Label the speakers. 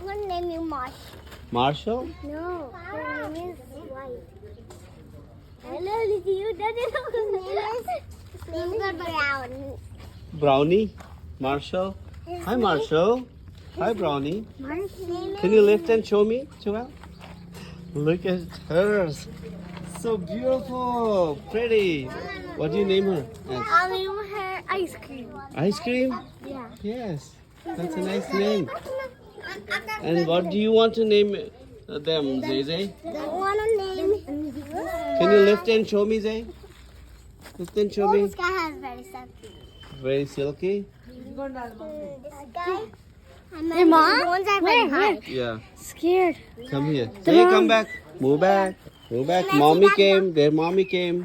Speaker 1: I'm gonna name you Marsh.
Speaker 2: Marshall?
Speaker 1: No, her name is White. Hello, did you? His name is Brown.
Speaker 2: Brownie? Marshall? Hi, Marshall. Hi, Brownie.
Speaker 1: Marsh.
Speaker 2: Can you lift and show me, Joelle? Look at hers. So beautiful. Pretty. What do you name her? Yes.
Speaker 1: I'll name her Ice Cream.
Speaker 2: Ice cream?
Speaker 1: Yeah.
Speaker 2: Yes. That's a nice name. And what do you want to name them, Zay Zay?
Speaker 1: I wanna name.
Speaker 2: Can you lift and show me, Zay? Lift and show me.
Speaker 1: This guy has very silky.
Speaker 2: Very silky.
Speaker 1: This guy.
Speaker 3: Hey, Mom?
Speaker 1: The ones that are very high.
Speaker 2: Yeah.
Speaker 3: Scared.
Speaker 2: Come here. Zay, come back. Move back. Move back. Mommy came. Their mommy came.